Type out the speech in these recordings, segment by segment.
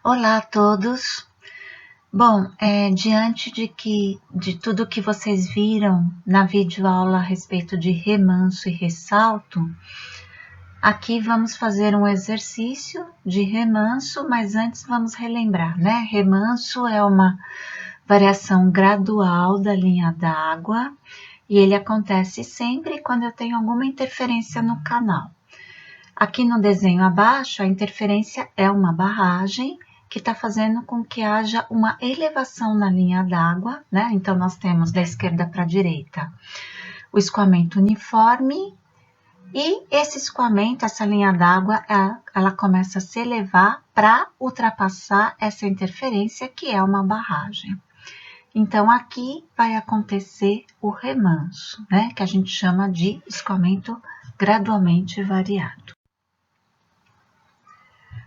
Olá a todos. Bom, diante de tudo que vocês viram na videoaula a respeito de remanso e ressalto, aqui vamos fazer um exercício de remanso, mas antes vamos relembrar, né? Remanso é uma variação gradual da linha d'água e ele acontece sempre quando eu tenho alguma interferência no canal. Aqui no desenho abaixo, a interferência é uma barragem que está fazendo com que haja uma elevação na linha d'água, né? Então, nós temos da esquerda para a direita o escoamento uniforme e esse escoamento, essa linha d'água, ela começa a se elevar para ultrapassar essa interferência que é uma barragem. Então, aqui vai acontecer o remanso, né? Que a gente chama de escoamento gradualmente variado.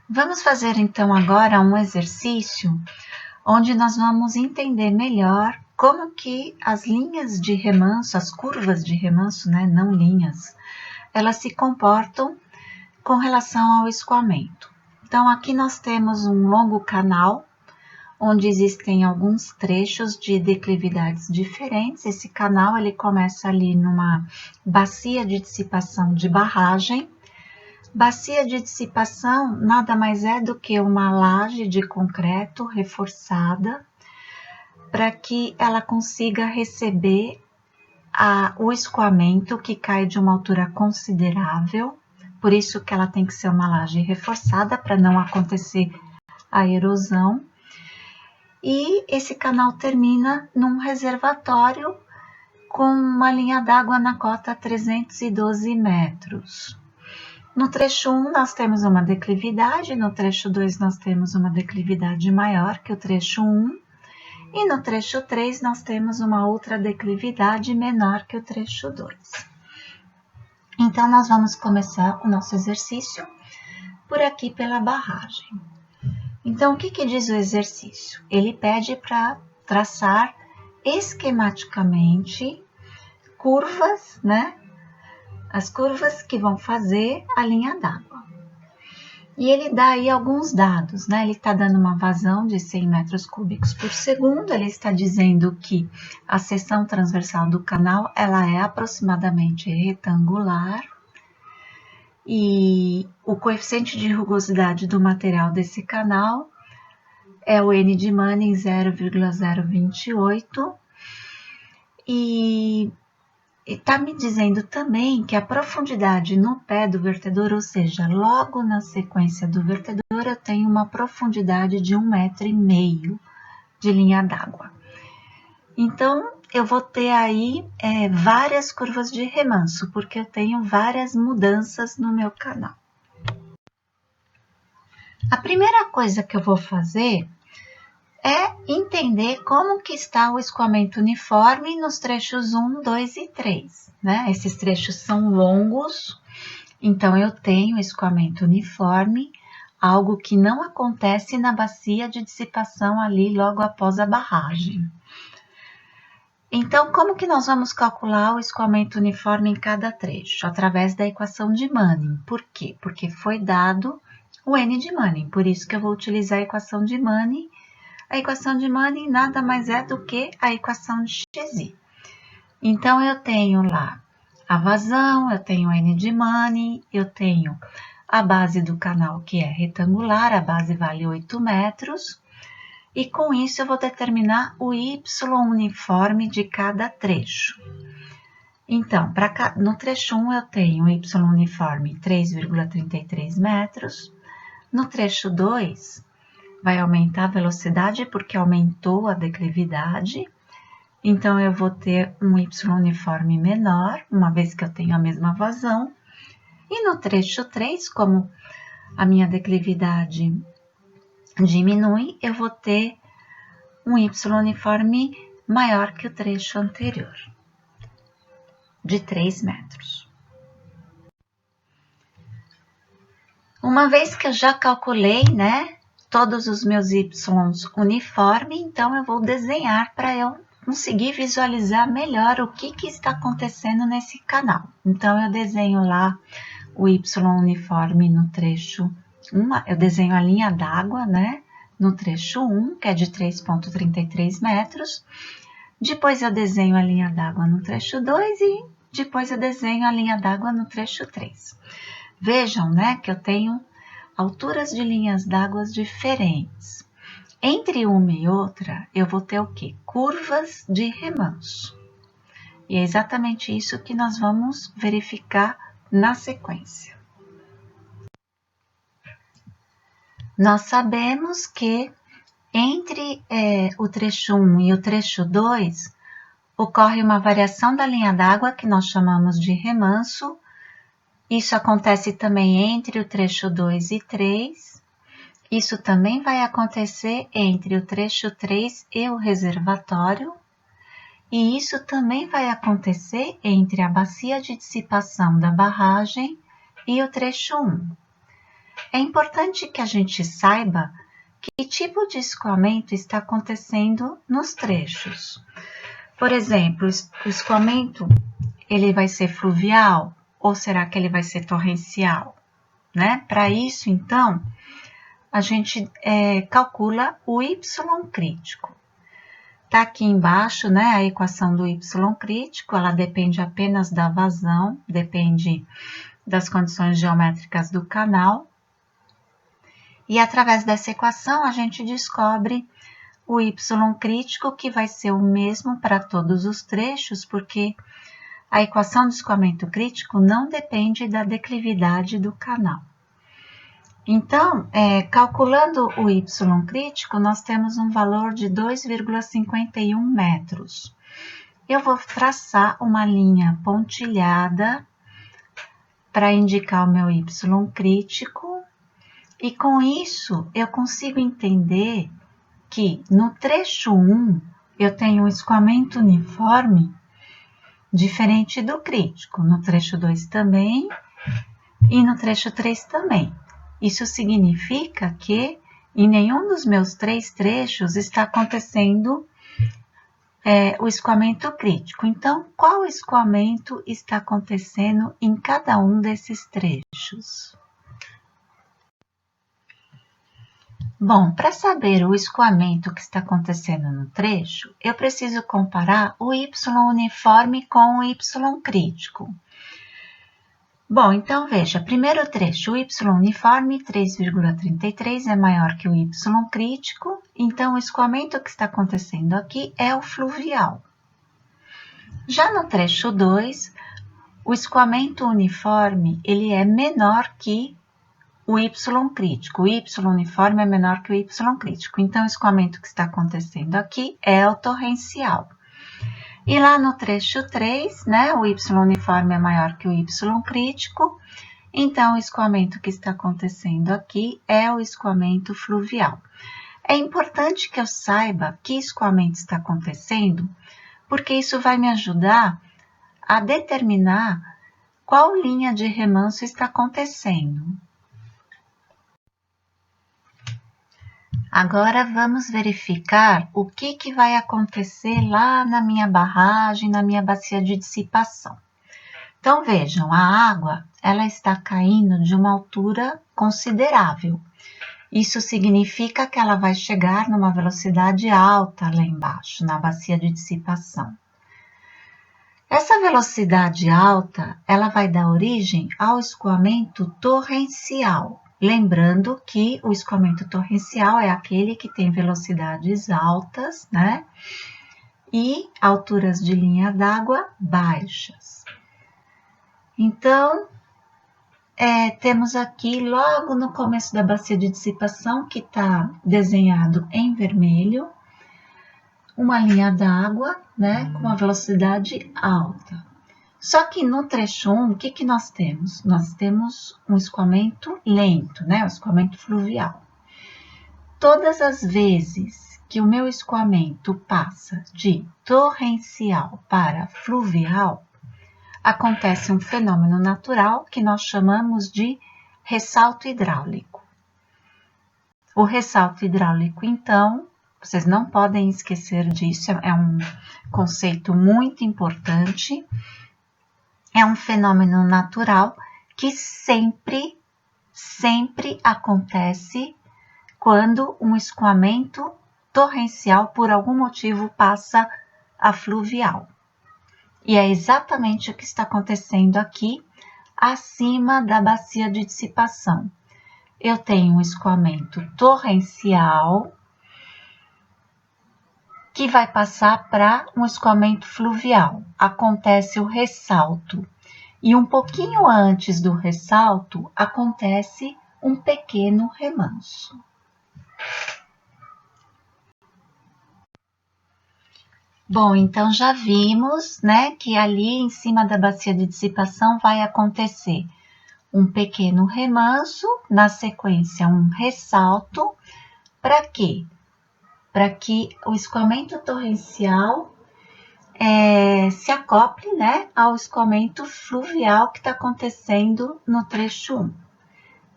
Vamos fazer então agora um exercício onde nós vamos entender melhor como que as linhas de remanso, as curvas de remanso, né, não linhas, elas se comportam com relação ao escoamento. Então aqui nós temos um longo canal onde existem alguns trechos de declividades diferentes. Esse canal ele começa ali numa bacia de dissipação de barragem. Bacia de dissipação nada mais é do que uma laje de concreto reforçada para que ela consiga receber o escoamento que cai de uma altura considerável. Por isso que ela tem que ser uma laje reforçada para não acontecer a erosão. E esse canal termina num reservatório com uma linha d'água na cota 312 metros. No trecho 1 nós temos uma declividade, no trecho 2 nós temos uma declividade maior que o trecho 1, e no trecho 3 nós temos uma outra declividade menor que o trecho 2. Então, nós vamos começar o nosso exercício por aqui pela barragem. Então, o que diz o exercício? Ele pede para traçar esquematicamente curvas, né? As curvas que vão fazer a linha d'água. E ele dá aí alguns dados, né? Ele está dando uma vazão de 100 metros cúbicos por segundo, ele está dizendo que a seção transversal do canal, ela é aproximadamente retangular, e o coeficiente de rugosidade do material desse canal é o N de Manning 0,028, e está me dizendo também que a profundidade no pé do vertedor, ou seja, logo na sequência do vertedor, eu tenho uma profundidade de 1,5 m de linha d'água. Então, eu vou ter aí várias curvas de remanso, porque eu tenho várias mudanças no meu canal. A primeira coisa que eu vou fazer é entender como que está o escoamento uniforme nos trechos 1, 2 e 3, né? Esses trechos são longos, então eu tenho escoamento uniforme, algo que não acontece na bacia de dissipação ali logo após a barragem. Então, como que nós vamos calcular o escoamento uniforme em cada trecho? Através da equação de Manning. Por quê? Porque foi dado o N de Manning, por isso que eu vou utilizar a equação de Manning. A equação de Manning nada mais é do que a equação de Xi. Então, eu tenho lá a vazão, eu tenho N de Manning, eu tenho a base do canal que é retangular, a base vale 8 metros, e com isso eu vou determinar o Y uniforme de cada trecho. Então, no trecho 1 eu tenho Y uniforme 3,33 metros, no trecho 2 vai aumentar a velocidade porque aumentou a declividade, então eu vou ter um Y uniforme menor, uma vez que eu tenho a mesma vazão. E no trecho 3, como a minha declividade diminui, eu vou ter um Y uniforme maior que o trecho anterior, de 3 metros. Uma vez que eu já calculei, né, todos os meus Y uniforme, então eu vou desenhar para eu conseguir visualizar melhor o que está acontecendo nesse canal. Então, eu desenho lá o Y uniforme no trecho 1, eu desenho a linha d'água, né, no trecho 1, que é de 3,33 metros. Depois eu desenho a linha d'água no trecho 2 e depois eu desenho a linha d'água no trecho 3. Vejam, né, que eu tenho alturas de linhas d'água diferentes. Entre uma e outra, eu vou ter o quê? Curvas de remanso. E é exatamente isso que nós vamos verificar na sequência. Nós sabemos que entre o trecho 1 e o trecho 2, ocorre uma variação da linha d'água que nós chamamos de remanso. Isso acontece também entre o trecho 2 e 3. Isso também vai acontecer entre o trecho 3 e o reservatório. E isso também vai acontecer entre a bacia de dissipação da barragem e o trecho 1. É importante que a gente saiba que tipo de escoamento está acontecendo nos trechos. Por exemplo, o escoamento ele vai ser fluvial ou será que ele vai ser torrencial? Né? Para isso, então, a gente calcula o Y crítico. Está aqui embaixo, né, a equação do Y crítico, ela depende apenas da vazão, depende das condições geométricas do canal. E através dessa equação, a gente descobre o Y crítico, que vai ser o mesmo para todos os trechos, porque a equação do escoamento crítico não depende da declividade do canal. Então, calculando o Y crítico, nós temos um valor de 2,51 metros. Eu vou traçar uma linha pontilhada para indicar o meu Y crítico, e com isso eu consigo entender que no trecho 1 eu tenho um escoamento uniforme diferente do crítico, no trecho 2 também e no trecho 3 também. Isso significa que em nenhum dos meus 3 trechos está acontecendo o escoamento crítico. Então, qual escoamento está acontecendo em cada um desses trechos? Bom, para saber o escoamento que está acontecendo no trecho, eu preciso comparar o Y uniforme com o Y crítico. Bom, então veja, primeiro trecho, o Y uniforme 3,33 é maior que o Y crítico, então o escoamento que está acontecendo aqui é o fluvial. Já no trecho 2, o escoamento uniforme ele é menor que o Y crítico. O Y uniforme é menor que o Y crítico, então o escoamento que está acontecendo aqui é o torrencial. E lá no trecho 3, né, o Y uniforme é maior que o Y crítico, então o escoamento que está acontecendo aqui é o escoamento fluvial. É importante que eu saiba que escoamento está acontecendo, porque isso vai me ajudar a determinar qual linha de remanso está acontecendo. Agora vamos verificar o que vai acontecer lá na minha barragem, na minha bacia de dissipação. Então vejam, a água ela está caindo de uma altura considerável. Isso significa que ela vai chegar numa velocidade alta lá embaixo, na bacia de dissipação. Essa velocidade alta, ela vai dar origem ao escoamento torrencial. Lembrando que o escoamento torrencial é aquele que tem velocidades altas, né? E alturas de linha d'água baixas. Então, temos aqui logo no começo da bacia de dissipação, que está desenhado em vermelho, uma linha d'água, né? Com uma velocidade alta. Só que no trecho 1, o que nós temos? Nós temos um escoamento lento, né? O escoamento fluvial. Todas as vezes que o meu escoamento passa de torrencial para fluvial, acontece um fenômeno natural que nós chamamos de ressalto hidráulico. O ressalto hidráulico, então, vocês não podem esquecer disso, é um conceito muito importante. É um fenômeno natural que sempre acontece quando um escoamento torrencial, por algum motivo, passa a fluvial. E é exatamente o que está acontecendo aqui, acima da bacia de dissipação. Eu tenho um escoamento torrencial que vai passar para um escoamento fluvial. Acontece o ressalto. E um pouquinho antes do ressalto, acontece um pequeno remanso. Bom, então já vimos, né, que ali em cima da bacia de dissipação vai acontecer um pequeno remanso, na sequência um ressalto. Para quê? Para que o escoamento torrencial se acople, né, ao escoamento fluvial que está acontecendo no trecho 1.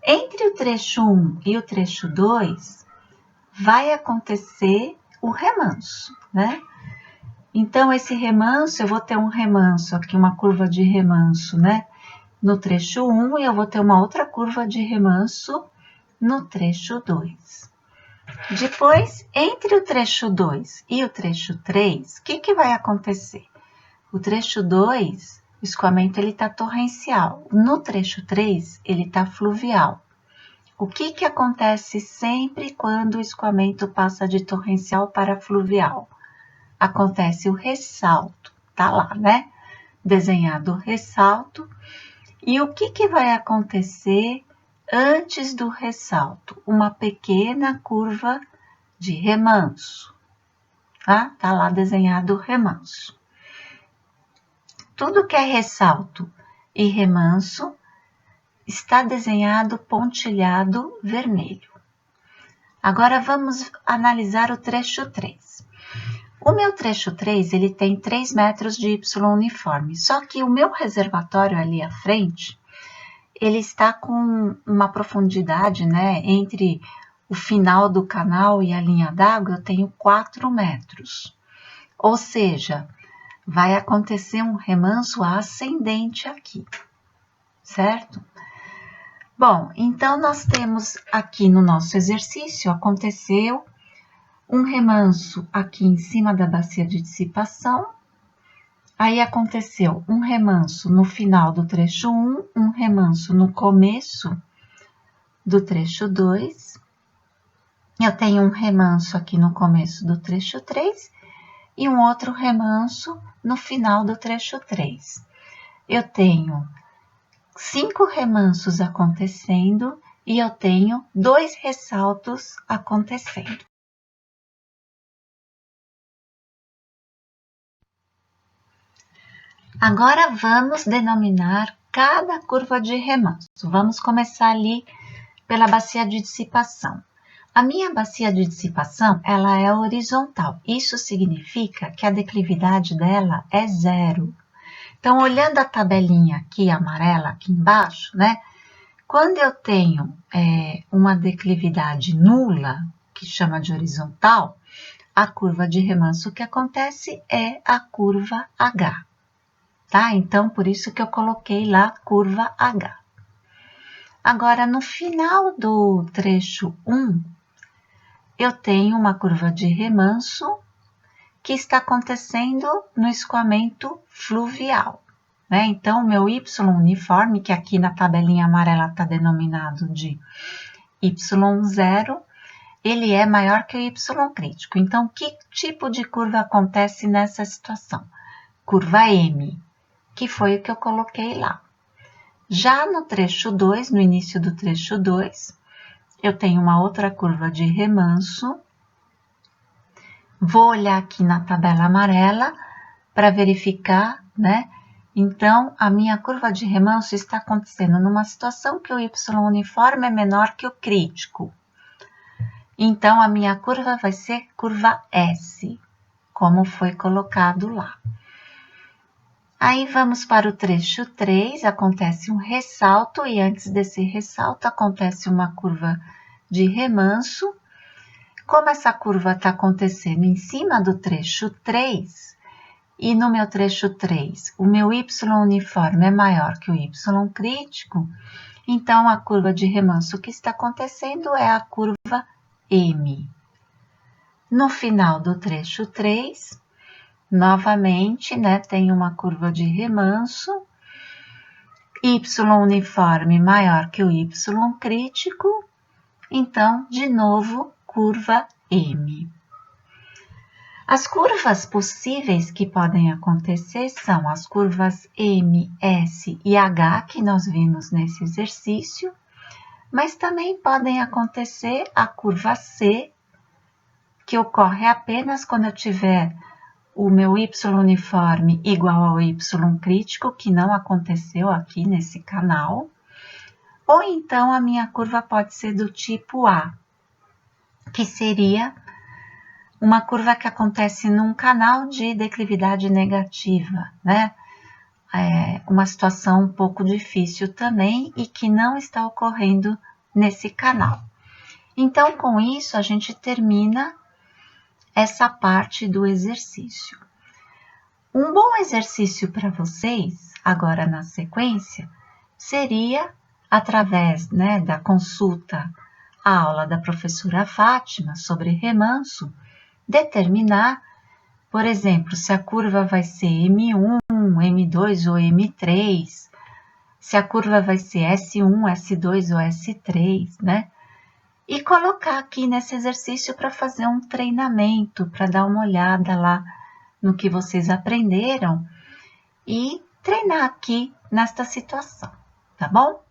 Entre o trecho 1 e o trecho 2, vai acontecer o remanso, né? Então, esse remanso, eu vou ter um remanso aqui, uma curva de remanso, né? No trecho 1, e eu vou ter uma outra curva de remanso no trecho 2. Depois, entre o trecho 2 e o trecho 3, o que vai acontecer? O trecho 2, o escoamento está torrencial. No trecho 3, ele está fluvial. O que acontece sempre quando o escoamento passa de torrencial para fluvial? Acontece o ressalto, tá lá, né? Desenhado o ressalto. E o que vai acontecer antes do ressalto? Uma pequena curva de remanso, tá? Tá lá desenhado o remanso. Tudo que é ressalto e remanso está desenhado pontilhado vermelho. Agora vamos analisar o trecho 3. O meu trecho 3, ele tem 3 metros de Y uniforme, só que o meu reservatório ali à frente, ele está com uma profundidade, né, entre o final do canal e a linha d'água, eu tenho 4 metros. Ou seja, vai acontecer um remanso ascendente aqui, certo? Bom, então nós temos aqui no nosso exercício, aconteceu um remanso aqui em cima da bacia de dissipação, aí aconteceu um remanso no final do trecho 1, um remanso no começo do trecho 2, eu tenho um remanso aqui no começo do trecho 3 e um outro remanso no final do trecho 3. Eu tenho 5 remansos acontecendo e eu tenho 2 ressaltos acontecendo. Agora vamos denominar cada curva de remanso. Vamos começar ali pela bacia de dissipação. A minha bacia de dissipação, ela é horizontal. Isso significa que a declividade dela é 0. Então, olhando a tabelinha aqui amarela, aqui embaixo, né? Quando eu tenho uma declividade nula, que chama de horizontal, a curva de remanso que acontece é a curva H. Tá? Então, por isso que eu coloquei lá curva H. Agora, no final do trecho 1, eu tenho uma curva de remanso que está acontecendo no escoamento fluvial, né? Então, o meu Y uniforme, que aqui na tabelinha amarela está denominado de Y0, ele é maior que o Y crítico. Então, que tipo de curva acontece nessa situação? Curva M, que foi o que eu coloquei lá. Já no trecho 2, no início do trecho 2, eu tenho uma outra curva de remanso. Vou olhar aqui na tabela amarela para verificar, né? Então, a minha curva de remanso está acontecendo numa situação que o Y uniforme é menor que o crítico. Então, a minha curva vai ser curva S, como foi colocado lá. Aí vamos para o trecho 3, acontece um ressalto e antes desse ressalto acontece uma curva de remanso. Como essa curva está acontecendo em cima do trecho 3, e no meu trecho 3 o meu Y uniforme é maior que o Y crítico, então a curva de remanso que está acontecendo é a curva M. No final do trecho 3, novamente, né, tem uma curva de remanso, Y uniforme maior que o Y crítico, então, de novo, curva M. As curvas possíveis que podem acontecer são as curvas M, S e H, que nós vimos nesse exercício, mas também podem acontecer a curva C, que ocorre apenas quando eu tiver o meu Y uniforme igual ao Y crítico, que não aconteceu aqui nesse canal, ou então a minha curva pode ser do tipo A, que seria uma curva que acontece num canal de declividade negativa, né? É uma situação um pouco difícil também e que não está ocorrendo nesse canal. Então, com isso, a gente termina essa parte do exercício. Um bom exercício para vocês, agora na sequência, seria, através, né, da consulta à aula da professora Fátima sobre remanso, determinar, por exemplo, se a curva vai ser M1, M2 ou M3, se a curva vai ser S1, S2 ou S3, né? E colocar aqui nesse exercício para fazer um treinamento, para dar uma olhada lá no que vocês aprenderam e treinar aqui nesta situação, tá bom?